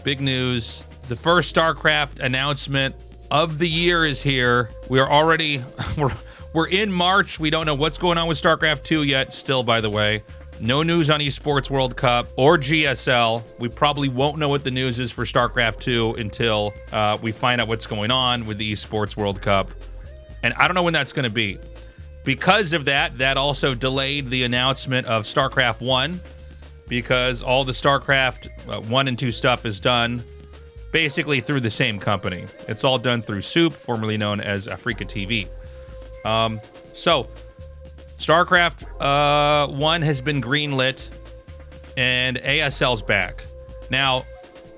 Big news. The first StarCraft announcement of the year is here. We are already, we're in March. We don't know what's going on with StarCraft 2 yet. Still, by the way, no news on Esports World Cup or GSL. We probably won't know what the news is for StarCraft 2 until we find out what's going on with the Esports World Cup. And I don't know when that's going to be. Because of that, that also delayed the announcement of StarCraft 1, because all the StarCraft 1 and 2 stuff is done basically through the same company. It's all done through Soup, formerly known as Africa TV. So, StarCraft 1 has been greenlit, and ASL's back. Now,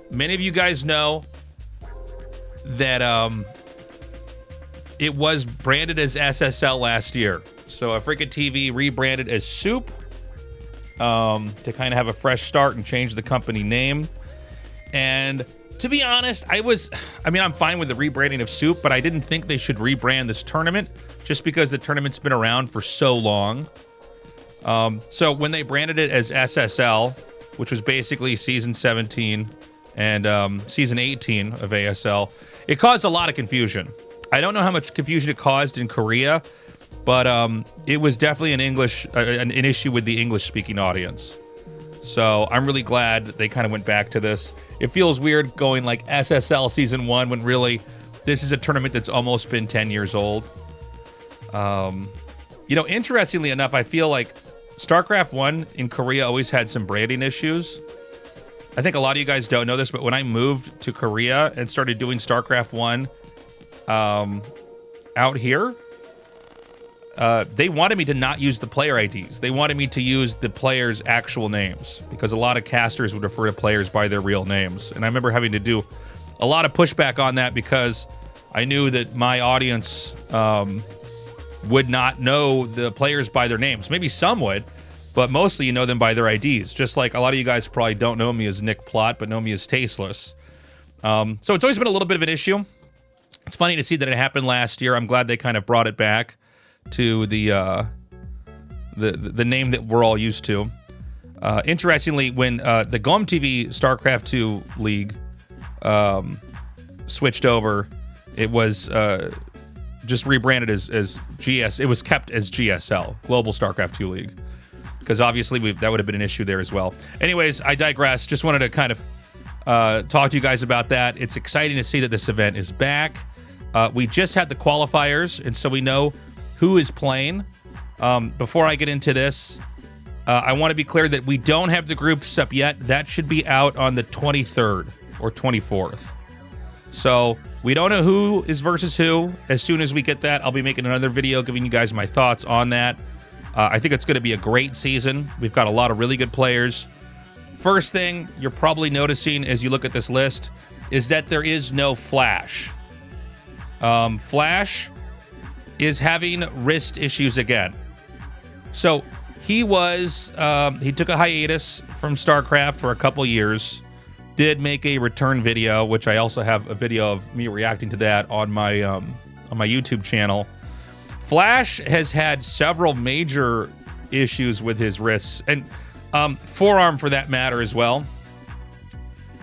many of you guys know that it was branded as SSL last year. So Africa TV rebranded as Soup to kind of have a fresh start and change the company name. And to be honest, I'm fine with the rebranding of Soup, but I didn't think they should rebrand this tournament just because the tournament's been around for so long. So when they branded it as SSL, which was basically Season 17 and Season 18 of ASL, it caused a lot of confusion. I don't know how much confusion it caused in Korea, but it was definitely an issue with the English-speaking audience. So I'm really glad that they kind of went back to this. It feels weird going like SSL Season 1 when really this is a tournament that's almost been 10 years old. Interestingly enough, I feel like StarCraft 1 in Korea always had some branding issues. I think a lot of you guys don't know this, but when I moved to Korea and started doing StarCraft 1 out here, they wanted me to not use the player IDs. They wanted me to use the players' actual names because a lot of casters would refer to players by their real names. And I remember having to do a lot of pushback on that because I knew that my audience would not know the players by their names. Maybe some would, but mostly you know them by their IDs. Just like a lot of you guys probably don't know me as Nick Plot, but know me as Tasteless. So it's always been a little bit of an issue. It's funny to see that it happened last year. I'm glad they kind of brought it back to the name that we're all used to. Interestingly, when the GOM TV StarCraft 2 League switched over, it was just rebranded as GS. It was kept as GSL, Global StarCraft 2 League, because obviously that would have been an issue there as well. Anyways, I digress. Just wanted to kind of talk to you guys about that. It's exciting to see that this event is back. We just had the qualifiers, and so we know who is playing. Before I get into this, I want to be clear that we don't have the groups up yet. That should be out on the 23rd or 24th. So we don't know who is versus who. As soon as we get that, I'll be making another video giving you guys my thoughts on that. I think it's going to be a great season. We've got a lot of really good players. First thing you're probably noticing as you look at this list is that there is no Flash. Flash is having wrist issues again. So he took a hiatus from StarCraft for a couple years, did make a return video, which I also have a video of me reacting to that on my YouTube channel. Flash has had several major issues with his wrists and forearm for that matter as well.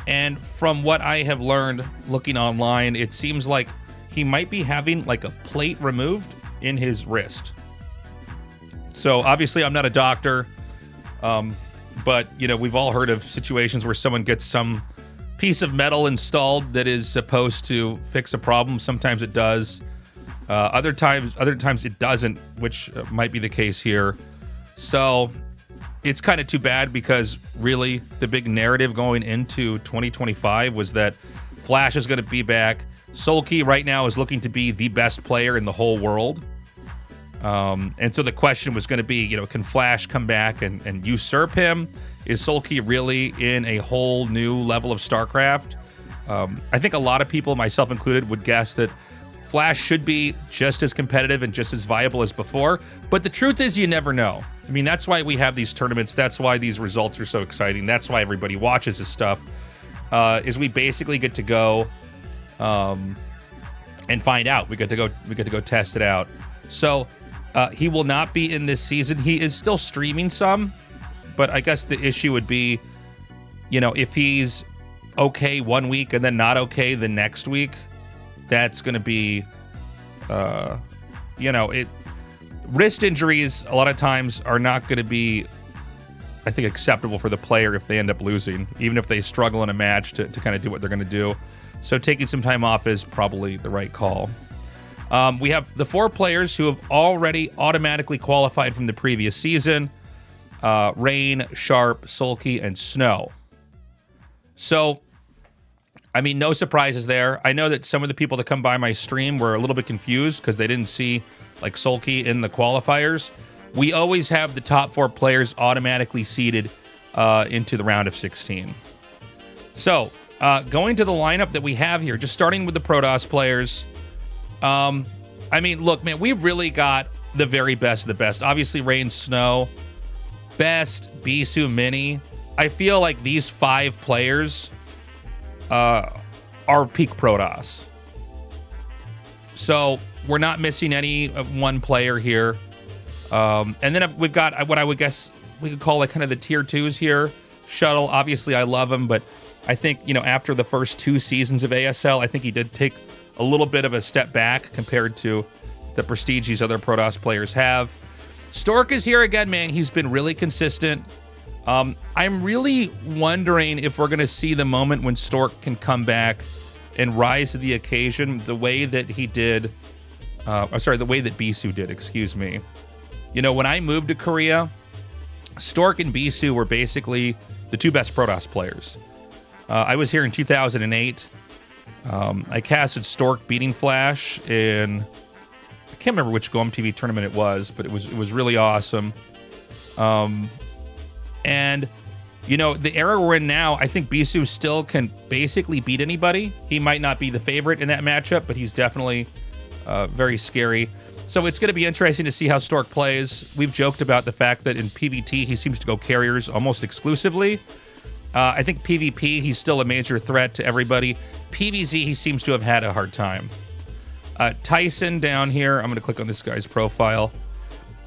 And from what I have learned looking online, it seems like he might be having like a plate removed in his wrist. So obviously I'm not a doctor, but we've all heard of situations where someone gets some piece of metal installed that is supposed to fix a problem. Sometimes it does. Other times it doesn't, which might be the case here. So it's kind of too bad because really the big narrative going into 2025 was that Flash is going to be back. Sulky right now is looking to be the best player in the whole world. And so the question was going to be, can Flash come back and usurp him? Is Sulky really in a whole new level of StarCraft? I think a lot of people, myself included, would guess that Flash should be just as competitive and just as viable as before. But the truth is you never know. I mean, that's why we have these tournaments. That's why these results are so exciting. That's why everybody watches this stuff, is we basically get to go and find out. We get to go test it out. So he will not be in this season. He is still streaming some, but I guess the issue would be, if he's okay one week and then not okay the next week, that's going to be, wrist injuries a lot of times are not going to be, I think, acceptable for the player if they end up losing, even if they struggle in a match to kind of do what they're going to do. So taking some time off is probably the right call. We have the 4 players who have already automatically qualified from the previous season. Rain, Sharp, Sulky, and Snow. So, I mean, no surprises there. I know that some of the people that come by my stream were a little bit confused because they didn't see, like, Sulky in the qualifiers. We always have the top 4 players automatically seeded into the round of 16. So, going to the lineup that we have here, just starting with the Protoss players. I mean, look, man, we've really got the very best of the best. Obviously, Rain, Snow, Best, Bisu, Mini. I feel like these 5 players are peak Protoss. So we're not missing any one player here. And then we've got what I would guess we could call like kind of the tier 2s here. Shuttle, obviously I love him, but I think, after the first 2 seasons of ASL, I think he did take a little bit of a step back compared to the prestige these other Protoss players have. Stork is here again, man. He's been really consistent. I'm really wondering if we're going to see the moment when Stork can come back and rise to the occasion the way that he did. The way that Bisu did, excuse me. When I moved to Korea, Stork and Bisu were basically the 2 best Protoss players. I was here in 2008. I casted Stork beating Flash in, I can't remember which GOM TV tournament it was, but it was really awesome. And the era we're in now, I think Bisu still can basically beat anybody. He might not be the favorite in that matchup, but he's definitely very scary. So it's going to be interesting to see how Stork plays. We've joked about the fact that in PvT, he seems to go carriers almost exclusively. I think PvP, he's still a major threat to everybody. PvZ, he seems to have had a hard time. Tyson down here, I'm going to click on this guy's profile.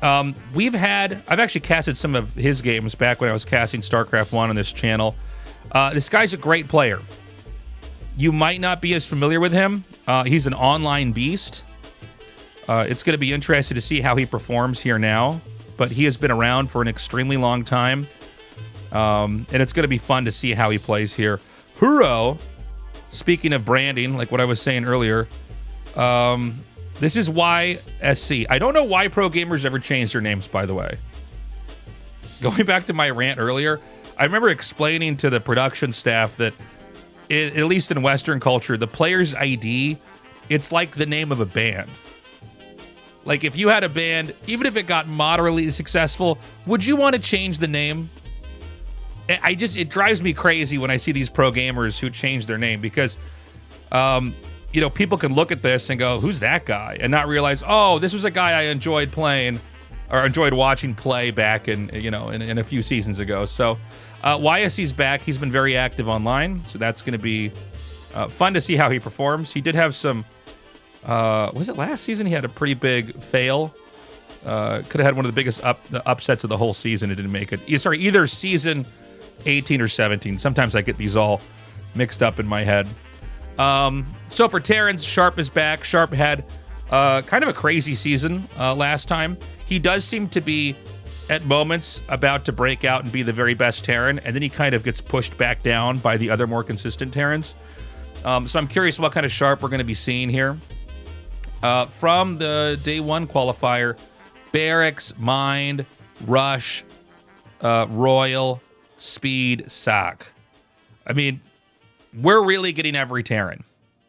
I've actually casted some of his games back when I was casting StarCraft 1 on this channel. This guy's a great player. You might not be as familiar with him. He's an online beast. It's going to be interesting to see how he performs here now, but he has been around for an extremely long time. And it's going to be fun to see how he plays here. Huro, speaking of branding, like what I was saying earlier, this is YSC. I don't know why pro gamers ever changed their names, by the way. Going back to my rant earlier, I remember explaining to the production staff that, at least in Western culture, the player's ID, it's like the name of a band. Like if you had a band, even if it got moderately successful, would you want to change the name? It drives me crazy when I see these pro gamers who change their name because, people can look at this and go, who's that guy? And not realize, oh, this was a guy I enjoyed playing or enjoyed watching play back in a few seasons ago. So YSC's back. He's been very active online. So that's going to be fun to see how he performs. He did have some, was it last season? He had a pretty big fail. Could have had one of the biggest upsets of the whole season. It didn't make it. Either season 18 or 17. Sometimes I get these all mixed up in my head. So for Terrans, Sharp is back. Sharp had kind of a crazy season last time. He does seem to be, at moments, about to break out and be the very best Terran, and then he kind of gets pushed back down by the other more consistent Terrans. So I'm curious what kind of Sharp we're going to be seeing here. From the Day 1 qualifier, Barracks, Mind, Rush, Royal, Speed, Sock. I mean, we're really getting every Terran.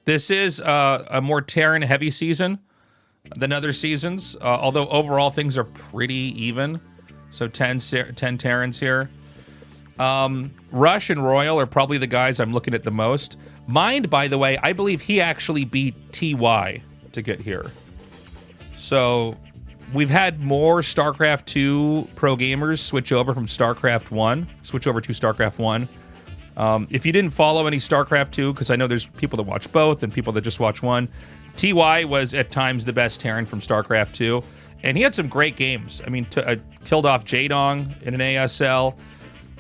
This is a more Terran-heavy season than other seasons, although overall things are pretty even. So 10 Terrans here. Rush and Royal are probably the guys I'm looking at the most. Mind, by the way, I believe he actually beat TY to get here. So we've had more StarCraft 2 pro gamers switch over to StarCraft 1. If you didn't follow any StarCraft 2, because I know there's people that watch both and people that just watch one, TY was at times the best Terran from StarCraft 2, and he had some great games. I mean, killed off Jaedong in an ASL,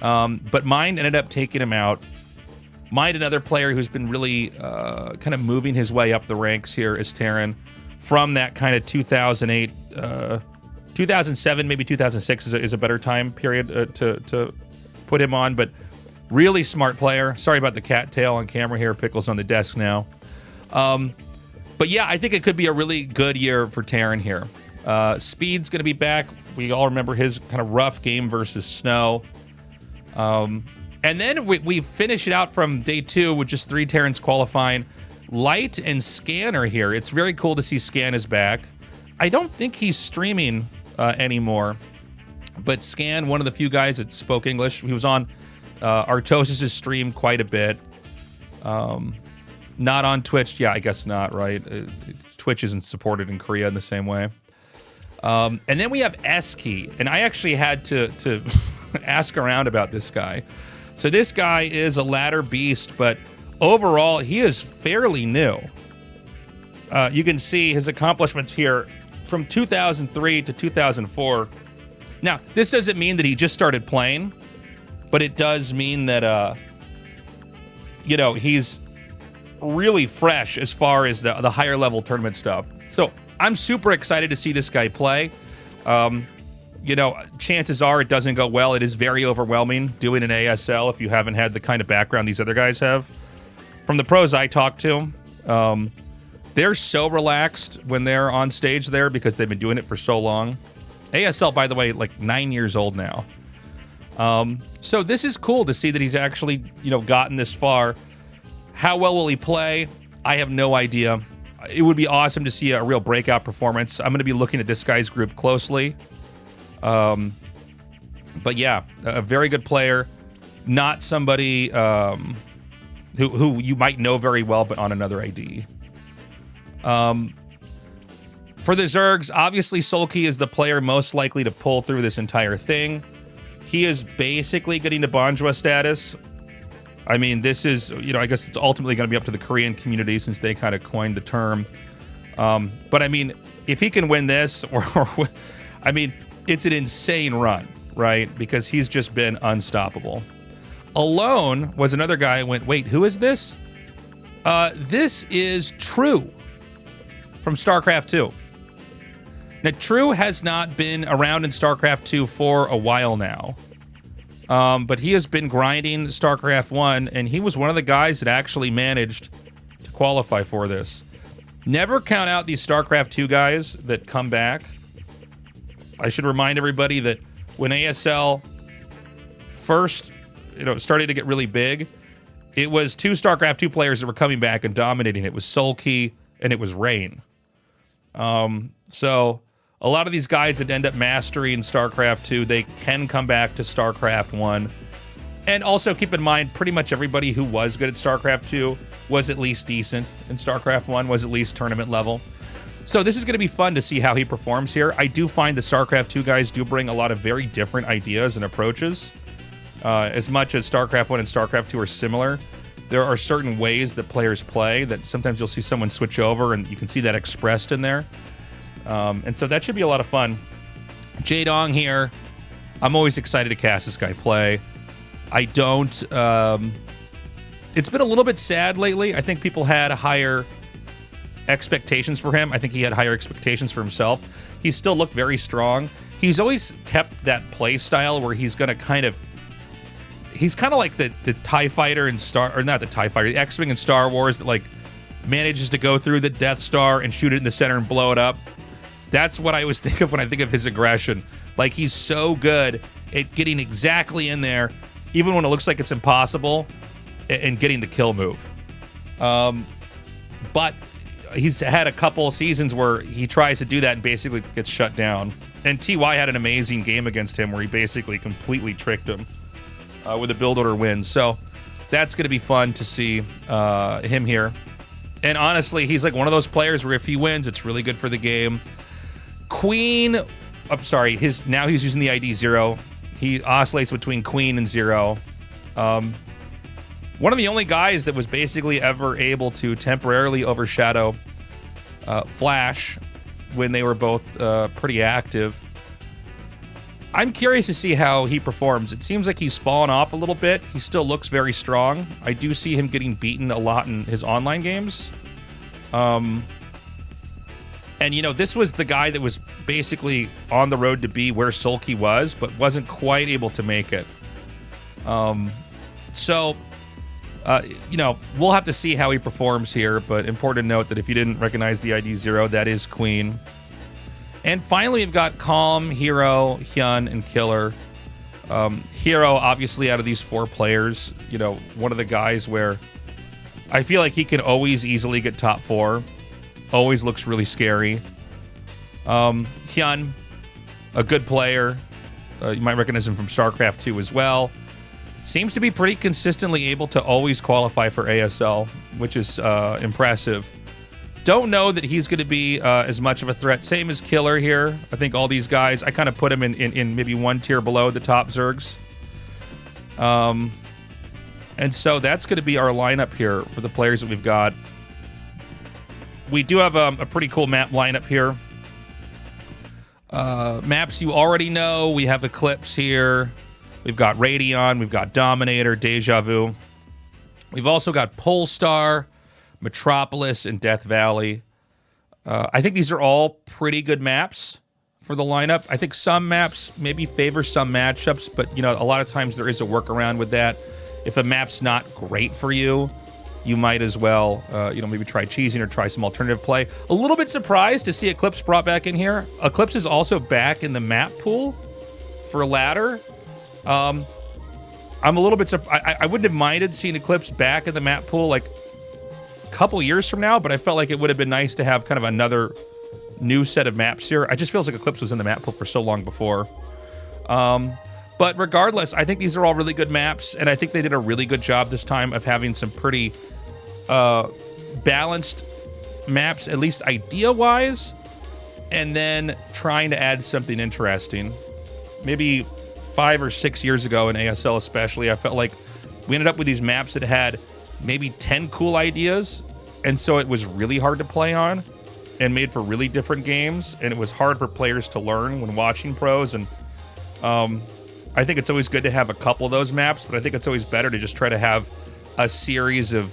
but Mind ended up taking him out. Mind another player who's been really kind of moving his way up the ranks here is Terran, from that kind of 2008, 2007, maybe 2006 is a better time period to put him on, but really smart player. Sorry about the cattail on camera here. Pickle's on the desk now. But yeah, I think it could be a really good year for Terran here. Speed's going to be back. We all remember his kind of rough game versus Snow. And then we finish it out from day 2 with just 3 Terrans qualifying. Light and Scanner here. It's very cool to see Scan is back. I don't think he's streaming anymore, but Scan, one of the few guys that spoke English, he was on Artosis' stream quite a bit. Not on Twitch. Yeah, I guess not, right? Twitch isn't supported in Korea in the same way. And then we have S-Key, and I actually had to ask around about this guy. So this guy is a ladder beast, but overall, he is fairly new. You can see his accomplishments here from 2003 to 2004. Now, this doesn't mean that he just started playing, but it does mean that, you know, he's really fresh as far as the higher level tournament stuff. So I'm super excited to see this guy play. You know, chances are it doesn't go well. It is very overwhelming doing an ASL if you haven't had the kind of background these other guys have. From the pros I talked to, they're so relaxed when they're on stage there because they've been doing it for so long. ASL, by the way, like 9 years old now. So this is cool to see that he's actually, you know, gotten this far. How well will he play? I have no idea. It would be awesome to see a real breakout performance. I'm going to be looking at this guy's group closely. But yeah, a very good player. Not somebody who you might know very well, but on another ID. For the Zergs, obviously Sulky is the player most likely to pull through this entire thing. He is basically getting to Banjwa status. I mean, this is, you know, I guess it's ultimately going to be up to the Korean community since they kind of coined the term. But I mean, if he can win this, or I mean, it's an insane run, right? Because he's just been unstoppable. Alone was another guy who went, wait, who is this? This is True from StarCraft 2. Now, True has not been around in StarCraft 2 for a while now. But he has been grinding StarCraft 1, and he was one of the guys that actually managed to qualify for this. Never count out these StarCraft 2 guys that come back. I should remind everybody that when ASL first, you know, started to get really big, it was 2 StarCraft 2 players that were coming back and dominating. It was Sulky and it was Rain. So a lot of these guys that end up mastering StarCraft 2, they can come back to StarCraft 1. And also keep in mind, pretty much everybody who was good at StarCraft 2 was at least decent in StarCraft 1, was at least tournament level. So this is going to be fun to see how he performs here. I do find the StarCraft 2 guys do bring a lot of very different ideas and approaches. As much as StarCraft 1 and StarCraft 2 are similar, there are certain ways that players play that sometimes you'll see someone switch over, and you can see that expressed in there. And so that should be a lot of fun. Jaedong here. I'm always excited to cast this guy play. I don't... it's been a little bit sad lately. I think people had higher expectations for him. I think he had higher expectations for himself. He still looked very strong. He's always kept that play style where he's going to kind of... He's kind of like the TIE Fighter in Star... Or not the TIE Fighter, the X-Wing in Star Wars that, like, manages to go through the Death Star and shoot it in the center and blow it up. That's what I always think of when I think of his aggression. Like, he's so good at getting exactly in there, even when it looks like it's impossible, and getting the kill move. But he's had a couple seasons where he tries to do that and basically gets shut down. And TY had an amazing game against him where he basically completely tricked him with a build order win. So that's going to be fun to see him here. And honestly, he's like one of those players where if he wins, it's really good for the game. Queen, I'm sorry, now he's using the ID 0. He oscillates between Queen and 0. One of the only guys that was basically ever able to temporarily overshadow Flash when they were both pretty active. I'm curious to see how he performs. It seems like he's fallen off a little bit. He still looks very strong. I do see him getting beaten a lot in his online games. And, you know, this was the guy that was basically on the road to be where Sulky was, but wasn't quite able to make it. You know, we'll have to see how he performs here, but important to note that if you didn't recognize the ID 0, that is Queen. And finally, we've got Calm, Hero, Hyun, and Killer. Hero, obviously, out of these 4 players, you know, one of the guys where I feel like he can always easily get top 4. Always looks really scary. Hyun, a good player. You might recognize him from StarCraft 2 as well. Seems to be pretty consistently able to always qualify for ASL, which is impressive. Don't know that he's going to be as much of a threat. Same as Killer here. I think all these guys, I kind of put him in maybe one tier below the top Zergs. And so that's going to be our lineup here for the players that we've got. We do have a pretty cool map lineup here. Maps you already know. We have Eclipse here. We've got Radion. We've got Dominator, Deja Vu. We've also got Polestar, Metropolis, and Death Valley. I think these are all pretty good maps for the lineup. I think some maps maybe favor some matchups, but you know, a lot of times there is a workaround with that. If a map's not great for you, you might as well, you know, maybe try cheesing or try some alternative play. A little bit surprised to see Eclipse brought back in here. Eclipse is also back in the map pool for ladder. I'm a little bit surprised. I wouldn't have minded seeing Eclipse back in the map pool like a couple years from now, but I felt like it would have been nice to have kind of another new set of maps here. I just feels like Eclipse was in the map pool for so long before. But regardless, I think these are all really good maps, and I think they did a really good job this time of having some pretty balanced maps, at least idea-wise, and then trying to add something interesting. Maybe 5 or 6 years ago in ASL especially, I felt like we ended up with these maps that had maybe 10 cool ideas, and so it was really hard to play on and made for really different games, and it was hard for players to learn when watching pros. And I think it's always good to have a couple of those maps, but I think it's always better to just try to have a series of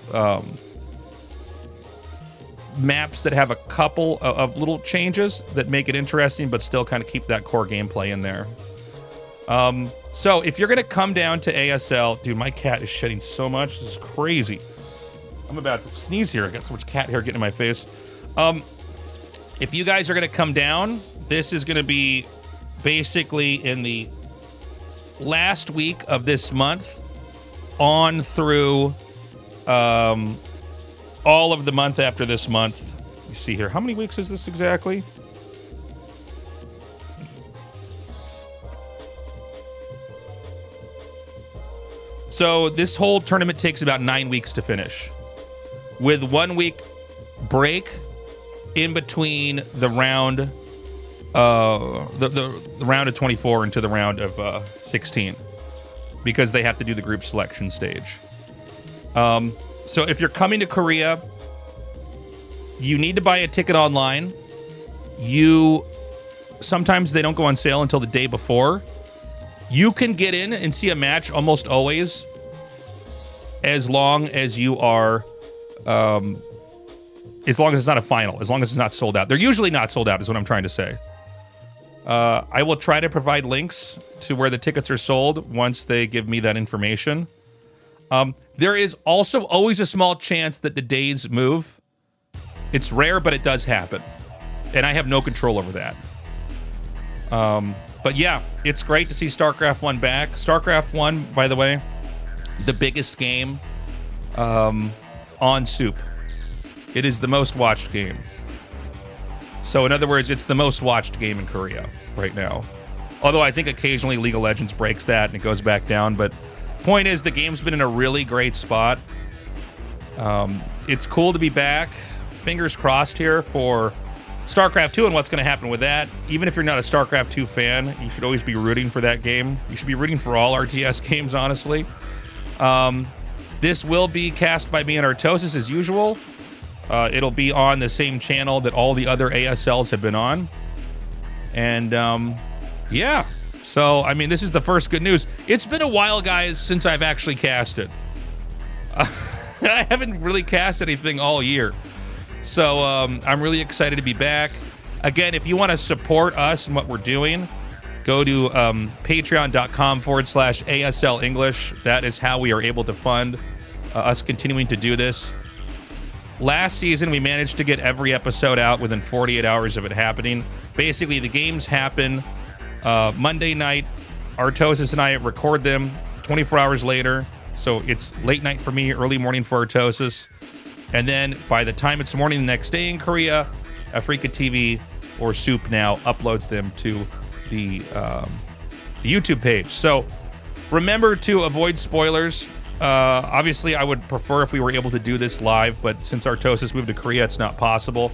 maps that have a couple of little changes that make it interesting, but still kind of keep that core gameplay in there. So if you're going to come down to ASL, dude, my cat is shedding so much. This is crazy. I'm about to sneeze here. I got so much cat hair getting in my face. If you guys are going to come down, this is going to be basically in the last week of this month on through all of the month after this month. You see here, how many weeks is this exactly? So this whole tournament takes about 9 weeks to finish, with 1 week break in between the round, the round of 24 into the round of 16, because they have to do the group selection stage. So if you're coming to Korea, you need to buy a ticket online. Sometimes they don't go on sale until the day before. You can get in and see a match almost always, as long as you are, as long as it's not a final, as long as it's not sold out. They're usually not sold out, is what I'm trying to say. I will try to provide links to where the tickets are sold once they give me that information. There is also always a small chance that the days move. It's rare, but it does happen. And I have no control over that. But yeah, it's great to see StarCraft 1 back. StarCraft 1, by the way, the biggest game on Soup. It is the most watched game. So in other words, it's the most watched game in Korea right now. Although I think occasionally League of Legends breaks that and it goes back down. But point is, the game's been in a really great spot. It's cool to be back. Fingers crossed here for StarCraft 2 and what's going to happen with that. Even if you're not a StarCraft 2 fan, you should always be rooting for that game. You should be rooting for all RTS games, honestly. This will be cast by me and Artosis as usual. It'll be on the same channel that all the other ASLs have been on. And yeah, So, I mean, this is the first good news. It's been a while, guys, since I've actually casted. I haven't really cast anything all year. So, I'm really excited to be back. Again, if you want to support us and what we're doing, go to patreon.com/ASL English. That is how we are able to fund us continuing to do this. Last season, we managed to get every episode out within 48 hours of it happening. Basically, the games happen Monday night. Artosis and I record them 24 hours later. So it's late night for me, early morning for Artosis. And then by the time it's morning the next day in Korea, Afrika TV or Soup Now uploads them to the YouTube page. So remember to avoid spoilers. Obviously, I would prefer if we were able to do this live, but since Artosis moved to Korea, it's not possible.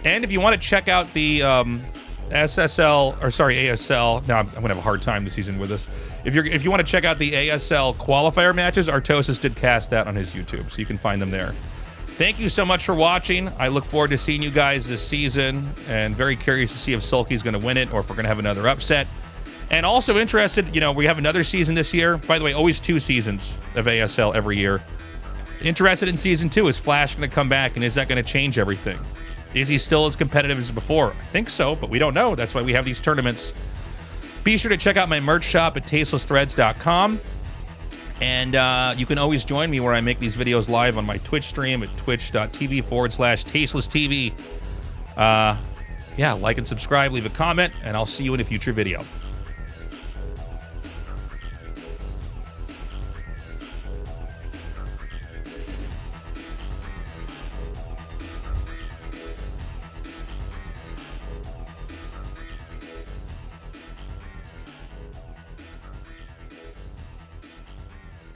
And if you want to check out the ASL. Now I'm gonna have a hard time this season with this. If you want to check out the ASL qualifier matches, Artosis did cast that on his YouTube, so you can find them there. Thank you so much for watching. I look forward to seeing you guys this season, and very curious to see if Sulky's going to win it or if we're going to have another upset. And also interested, we have another season this year. By the way, always 2 seasons of ASL every year. Interested in season 2. Is Flash going to come back, and is that going to change everything? Is he still as competitive as before? I think so, but we don't know. That's why we have these tournaments. Be sure to check out my merch shop at tastelessthreads.com. And you can always join me where I make these videos live on my Twitch stream at twitch.tv/tastelesstv. Yeah, like and subscribe, leave a comment, and I'll see you in a future video.